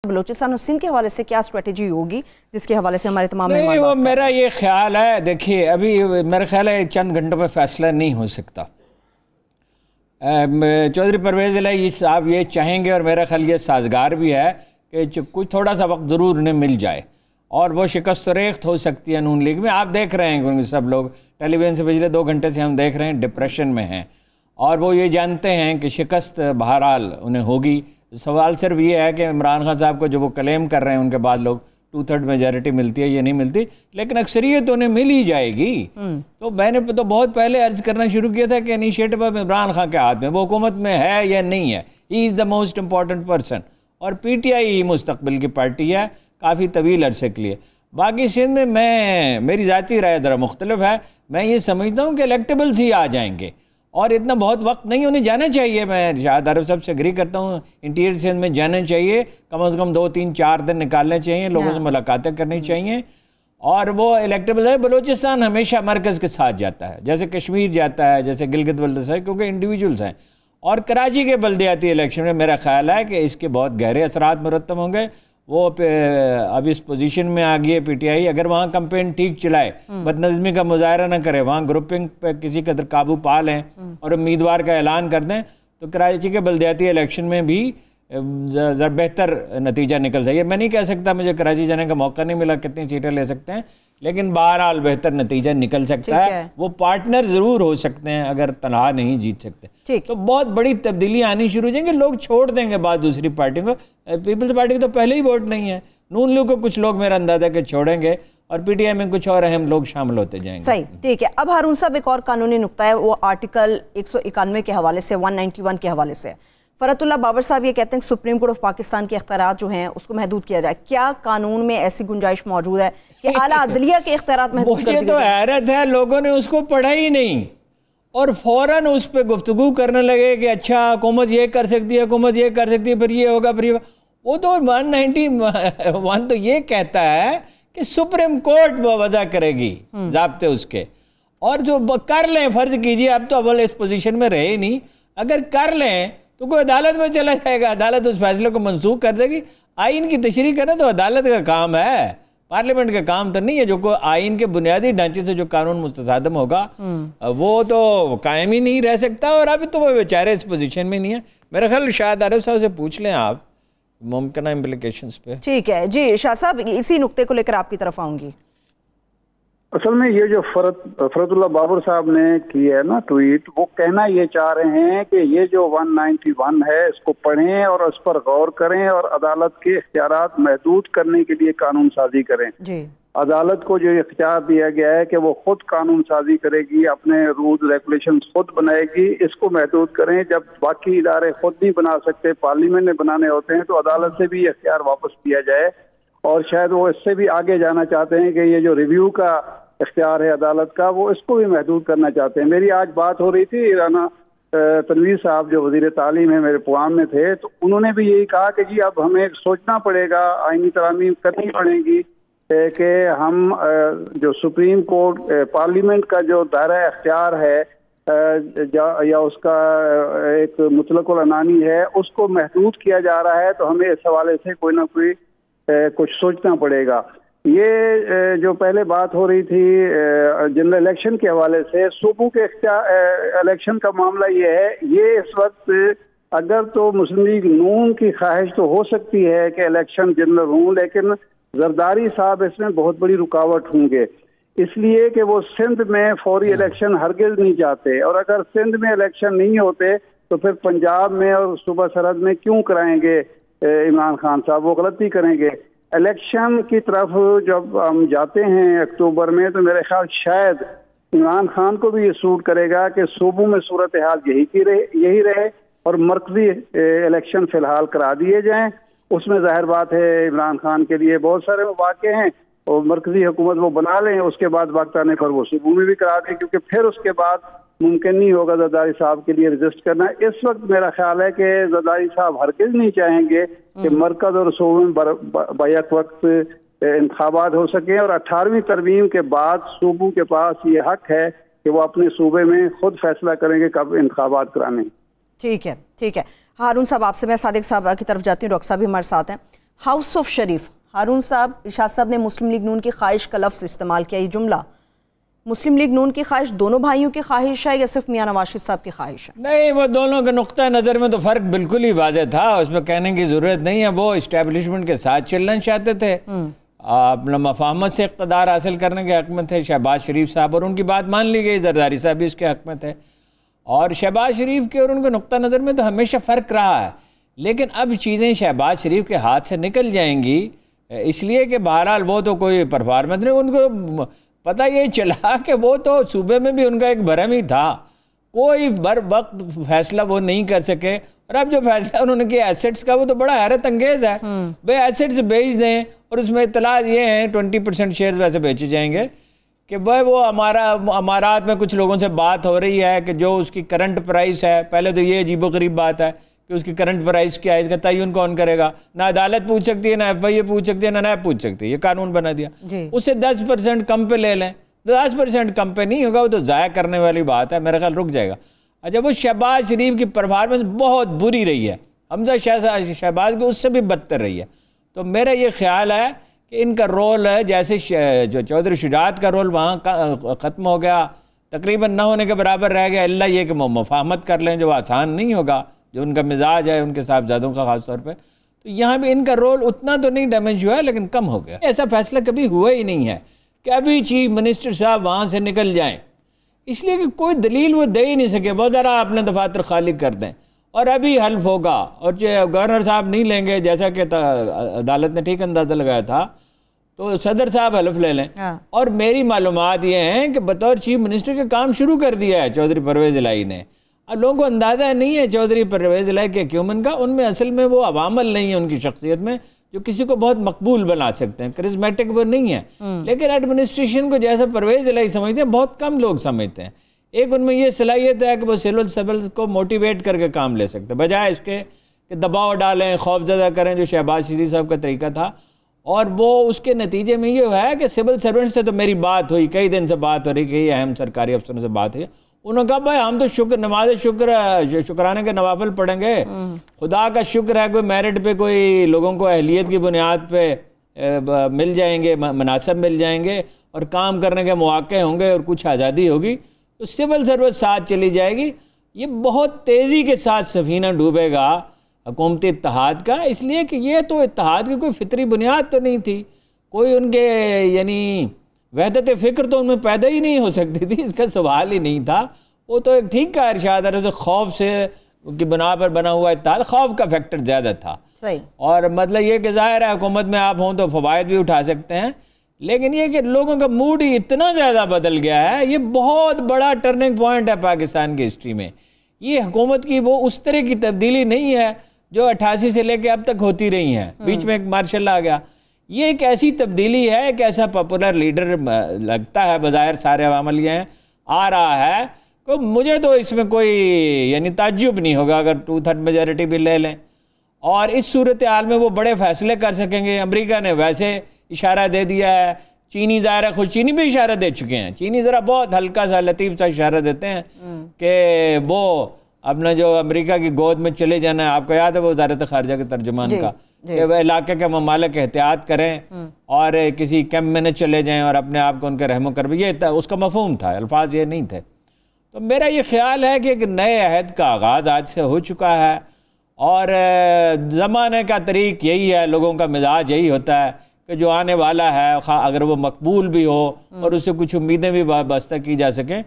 बलूचिस्तान और सिंध के हवाले से क्या स्ट्रेटेजी होगी जिसके हवाले से हमारे तमाम नहीं, वो मेरा ये ख्याल है। देखिए, अभी मेरा ख्याल है चंद घंटों में फैसला नहीं हो सकता। चौधरी परवेज़ इलाही साहब ये चाहेंगे और मेरा ख्याल ये साजगार भी है कि कुछ थोड़ा सा वक्त ज़रूर उन्हें मिल जाए और वो शिकस्त रेख्त हो सकती है नून लीग में। आप देख रहे हैं क्योंकि सब लोग टेलीविज़न से पिछले 2 घंटे से हम देख रहे हैं डिप्रेशन में हैं और वो ये जानते हैं कि शिकस्त बहरहाल उन्हें होगी। सवाल सिर्फ ये है कि इमरान खान साहब को जो वो क्लेम कर रहे हैं उनके बाद लोग 2/3 मेजॉरिटी मिलती है, ये नहीं मिलती, लेकिन अक्सरियत तो उन्हें मिल ही जाएगी। तो मैंने तो बहुत पहले अर्ज करना शुरू किया था कि इनिशिएटिव अब इमरान खान के हाथ में, वो हुकूमत में है या नहीं है। He is the most important person और PTI ही मुस्तकबिल की पार्टी है काफ़ी तवील अरसे के लिए। बाकी सिंध में मेरी ज़ाती राय ज़रा मुख्तलिफ है। मैं ये समझता हूँ कि इलेक्टेबल्स ही आ जाएंगे और इतना बहुत वक्त नहीं उन्हें जाना चाहिए। मैं शाहद आरिफ साहब से एग्री करता हूँ, इंटीरियर सिंध में जाना चाहिए, कम से कम 2, 3, 4 दिन निकालने चाहिए, लोगों से मुलाकातें करनी चाहिए और वो इलेक्टेबल है। बलूचिस्तान हमेशा मरकज़ के साथ जाता है, जैसे कश्मीर जाता है, जैसे गिलगित बल्तिस्तान, क्योंकि इंडिविजुअल्स हैं। और कराची के बल्दियाती इलेक्शन में मेरा ख्याल है कि इसके बहुत गहरे असरात मुरत्तब होंगे। वो अब इस पोजीशन में आ गई है PTI, अगर वहाँ कैंपेन ठीक चलाए, बदनज़मी का मुजाहरा न करे, वहाँ ग्रुपिंग पे किसी कदर काबू पा लें और उम्मीदवार का ऐलान कर दें, तो कराची के बल्दियाती इलेक्शन में भी ज़रा बेहतर नतीजा निकल जाए। मैं नहीं कह सकता, मुझे कराची जाने का मौका नहीं मिला, कितनी सीटें ले सकते हैं, लेकिन बहरहाल बेहतर नतीजा निकल सकता है। वो पार्टनर ज़रूर हो सकते हैं अगर तनहा नहीं जीत सकते, तो बहुत बड़ी तब्दीलियाँ आनी शुरू हो जाएंगी। लोग छोड़ देंगे बाद दूसरी पार्टी को। पीपल्स पार्टी की तो पहले ही वोट नहीं है, नून लीग को कुछ लोग मेरा अंदाजा है कि छोड़ेंगे और PTI में कुछ और अहम लोग शामिल होते जाएंगे। सही, ठीक है। अब हारून साहब, एक और कानूनी नुक्ता है, वो आर्टिकल 191 के हवाले से, 191 के हवाले से फरतुल्लाह बाबर साहब ये कहते हैं कि सुप्रीम कोर्ट ऑफ पाकिस्तान के इख्तियारात जो हैं उसको महदूद किया जाए। क्या कानून में ऐसी गुंजाइश मौजूद है कि आला अदलिया के इख्तियारात महदूद कर दिए जाए? मुझे तो हैरत है, लोगों ने उसको पढ़ा ही नहीं और फौरन उस पर गुफ्तगू करने लगे कि अच्छा हुकूमत ये कर सकती है, हुकूमत ये कर सकती है, फिर ये होगा, फिर ये। वो तो 191 तो ये कहता है कि सुप्रीम कोर्ट वजह करेगी ज़ाब्ते उसके, और जो कर लें, फ़र्ज कीजिए अब तो अव्वल इस पोजीशन में रहे नहीं, अगर कर लें तो कोई अदालत में चला जाएगा, अदालत उस फैसले को मनसूख कर देगी। आइन की तशरीह करना तो अदालत का काम है, पार्लियामेंट का काम तो नहीं है। जो कोई आइन के बुनियादी ढांचे से जो कानून मुस्तसादम होगा वो तो कायम ही नहीं रह सकता, और अभी तो वो बेचारे इस पोजीशन में नहीं है। मेरा ख्याल शाहद आरिफ साहब से पूछ लें आप मुमकिन इम्प्लीकेशंस पे। ठीक है जी शाह साहब, इसी नुक्ते को लेकर आपकी तरफ आऊंगी। असल में ये जो फरतुल्लाह बाबर साहब ने किया है ना ट्वीट, वो कहना ये चाह रहे हैं कि ये जो 191 है इसको पढ़ें और उस पर गौर करें और अदालत के इख्तियारात महदूद करने के लिए कानून साजी करें जी। अदालत को जो इख्तियार दिया गया है कि वो खुद कानून साजी करेगी, अपने रूल रेगुलेशन खुद बनाएगी, इसको महदूद करें। जब बाकी इदारे खुद नहीं बना सकते, पार्लियामेंट में बनाने होते हैं, तो अदालत से भी इख्तियार वापस किया जाए। और शायद वो इससे भी आगे जाना चाहते हैं कि ये जो रिव्यू का इख्तियार है अदालत का, वो इसको भी महदूद करना चाहते हैं। मेरी आज बात हो रही थी, राना तनवीर साहब जो वजीर तालीम है मेरे प्रोग्राम में थे, तो उन्होंने भी यही कहा कि जी अब हमें सोचना पड़ेगा, आईनी तरामीम करनी पड़ेगी कि हम जो सुप्रीम कोर्ट पार्लियामेंट का जो दायरा इख्तियार है या उसका एक मुतलकुल अनानी है, उसको महदूद किया जा रहा है। तो हमें इस हवाले से कोई ना कोई कुछ सोचना पड़ेगा। ये जो पहले बात हो रही थी जनरल इलेक्शन के हवाले से, सूबों के इलेक्शन का मामला ये है, ये इस वक्त अगर तो मुस्लिम लीग नून की ख्वाहिश तो हो सकती है कि इलेक्शन जनरल हों, लेकिन जरदारी साहब इसमें बहुत बड़ी रुकावट होंगे, इसलिए कि वो सिंध में फौरी इलेक्शन हरगिज नहीं चाहते। और अगर सिंध में इलेक्शन नहीं होते तो फिर पंजाब में और सूबा सरहद में क्यों कराएंगे इमरान खान साहब, वो गलती करेंगे। इलेक्शन की तरफ जब हम जाते हैं अक्टूबर में, तो मेरे ख्याल शायद इमरान खान को भी ये सूट करेगा कि सूबों में सूरत हाल यही रहे और मरकजी इलेक्शन फिलहाल करा दिए जाएं। उसमें जाहिर बात है इमरान खान के लिए बहुत सारे मौके हैं और मरकजी हुकूमत वो बना लें, उसके बाद वक्त आने पर वो सूबों में भी करा दें, क्योंकि फिर उसके बाद मुमकिन नहीं होगा जरदारी साहब के लिए रजिस्ट करना। इस वक्त मेरा ख्याल है कि जरदारी साहब हरगिज नहीं चाहेंगे कि मरकज और सूबे में बैक वक्त इंतखाबात हो सके, और 18वीं तरमीम के बाद सूबों के पास ये हक है कि वो अपने सूबे में खुद फैसला करेंगे कब इंतखाबात कराने। ठीक है, ठीक है। हारून साहब, आपसे मैं सादिक साहब की तरफ जाती हूँ, डॉक्टर साहब भी हमारे साथ हैं। हाउस ऑफ शरीफ, हारून साहब, इरशाद साहब ने मुस्लिम लीग नून की ख्वाहिश का लफ्ज़ इस्तेमाल किया। ये जुमला मुस्लिम लीग नून की ख्वाहिश दोनों भाइयों की ख्वाहिश है या सिर्फ मियां नवाज शरीफ साहब की ख्वाहिश है? नहीं, वो दोनों के नुक्ता नज़र में तो फ़र्क बिल्कुल ही वाज़ेह था, उसमें कहने की ज़रूरत नहीं है। वो इस्टेब्लिशमेंट के साथ चलना चाहते थे, अपना मफाहमत से इक़्तिदार हासिल करने के हक़ में थे शहबाज शरीफ साहब, और उनकी बात मान ली गई। जरदारी साहब भी इसके हक़ में थे, और शहबाज शरीफ के और उनके नुक्ता नज़र में तो हमेशा फ़र्क रहा है। लेकिन अब चीज़ें शहबाज शरीफ के हाथ से निकल जाएंगी, इसलिए कि बहरहाल वो तो कोई परफॉर्मेंस नहीं, उनको पता ये चला कि वो तो सूबे में भी उनका एक भरम ही था, कोई बर वक्त फैसला वो नहीं कर सके। और अब जो फैसला उन्होंने किया एसेट्स का, वो तो बड़ा हैरत अंगेज़ है। भाई एसेट्स बेच दें, और उसमें इतला ये हैं 20% शेयर वैसे बेचे जाएंगे कि भाई वो अमारात में कुछ लोगों से बात हो रही है कि जो उसकी करंट प्राइस है, पहले तो ये अजीबोगरीब बात है कि उसकी करंट प्राइस क्या है, इसका तयन कौन करेगा? ना अदालत पूछ सकती है, ना FIA पूछ सकती है, ना नैब पूछ सकती है, ये कानून बना दिया। उससे 10% कम पे ले लें, 10% कम पे नहीं होगा, वो तो ज़ाया करने वाली बात है, मेरा ख्याल रुक जाएगा। अच्छा, वो शहबाज शरीफ की परफॉर्मेंस बहुत बुरी रही है, हमजा शहबाज की उससे भी बदतर रही है। तो मेरा ये ख्याल है कि इनका रोल है, जैसे जो चौधरी शुजात का रोल वहाँ ख़त्म हो गया, तकरीबन न होने के बराबर रह गया, अल्लाह ये कि मुफाहमत कर लें, जो आसान नहीं होगा, जो उनका मिजाज है उनके साहबजादों का ख़ास तौर पे, तो यहाँ भी इनका रोल उतना तो नहीं डैमेज हुआ है, लेकिन कम हो गया। ऐसा फैसला कभी हुआ ही नहीं है कि अभी चीफ मिनिस्टर साहब वहाँ से निकल जाएं, इसलिए कि कोई दलील वो दे ही नहीं सके। बहुत ज़रा अपने दफातर खाली कर दें और अभी हल्फ होगा, और जो गवर्नर साहब नहीं लेंगे, जैसा कि अदालत ने ठीक अंदाज़ा लगाया था, तो सदर साहब हल्फ ले लें। और मेरी मालूमात ये हैं कि बतौर चीफ मिनिस्टर के काम शुरू कर दिया है चौधरी परवेज़ इलाही ने। अब लोगों को अंदाज़ा नहीं है चौधरी परवेज़ इलाही के क्यूमन का, उनमें असल में वो अवामल नहीं है उनकी शख्सियत में जो किसी को बहुत मकबूल बना सकते हैं, करिश्मेटिक वो नहीं है। लेकिन एडमिनिस्ट्रेशन को जैसा परवेज़ इलाही समझते हैं, बहुत कम लोग समझते हैं। एक उनमें ये सलाहियत है कि वो सिविल सर्विस को मोटिवेट करके काम ले सकते हैं, बजाय इसके कि दबाव डालें, खौफजदा करें, जो शहबाज शरीफ साहब का तरीका था। और वो उसके नतीजे में ये है कि सिविल सर्वेंट से तो मेरी बात हुई, कई दिन से बात हो रही, कई अहम सरकारी अफसरों से बात हुई, उन्होंने कहा भाई हम तो नमाज शुक्राने के नवाफिल पढ़ेंगे, खुदा का शुक्र है कोई मेरिट पे कोई लोगों को अहलियत की बुनियाद पे मिल जाएंगे, मुनासिब मिल जाएंगे, और काम करने के मौके होंगे, और कुछ आज़ादी होगी, तो सिविल सर्विस साथ चली जाएगी। ये बहुत तेज़ी के साथ सफ़ीना डूबेगा हुकूमती इत्तेहाद का, इसलिए कि ये तो इत्तेहाद की कोई फितरी बुनियाद तो नहीं थी, कोई उनके यानी वहदत फ़िक्र तो उनमें पैदा ही नहीं हो सकती थी, इसका सवाल ही नहीं था। वो तो एक ठीक का इरशाद है, उसे खौफ से की बना पर बना हुआ इत्तेहाद, खौफ का फैक्टर ज़्यादा था। सही। और मतलब ये कि ज़ाहिर है हुकूमत में आप हों तो फ़वायद भी उठा सकते हैं, लेकिन ये कि लोगों का मूड ही इतना ज़्यादा बदल गया है, ये बहुत बड़ा टर्निंग पॉइंट है पाकिस्तान की हिस्ट्री में। ये हुकूमत की वो उस तरह की तब्दीली नहीं है जो 88 से लेकर अब तक होती रही हैं, बीच में एक मार्शल आ गया। ये एक ऐसी तब्दीली है कि ऐसा पॉपुलर लीडर लगता है, बज़ाहिर सारे अवामल ये आ रहा है, तो मुझे तो इसमें कोई यानी ताज्जुब नहीं होगा अगर 2/3 मेजॉरिटी भी ले लें, और इस सूरत हाल में वो बड़े फैसले कर सकेंगे। अमेरिका ने वैसे इशारा दे दिया है, चीनी ज़ाहिर है, खुद चीनी भी इशारा दे चुके हैं। चीनी ज़रा बहुत हल्का सा लतीफ़ सा इशारा देते हैं कि वो अपना जो अमेरिका की गोद में चले जाना है। आपको याद है वो वज़ारत ख़ारिजा के तर्जुमान का कि वह इलाके के ममालिक एहतियात करें और किसी कैम्प में न चले जाएं और अपने आप को उनके रहमो कर, ये उसका मफहूम था, अल्फाज ये नहीं थे। तो मेरा ये ख्याल है कि एक नए अहद का आगाज़ आज से हो चुका है, और ज़माने का तरीक़ यही है, लोगों का मिजाज यही होता है कि जो आने वाला है अगर वो मकबूल भी हो और उससे कुछ उम्मीदें भी बस्ता की जा सकें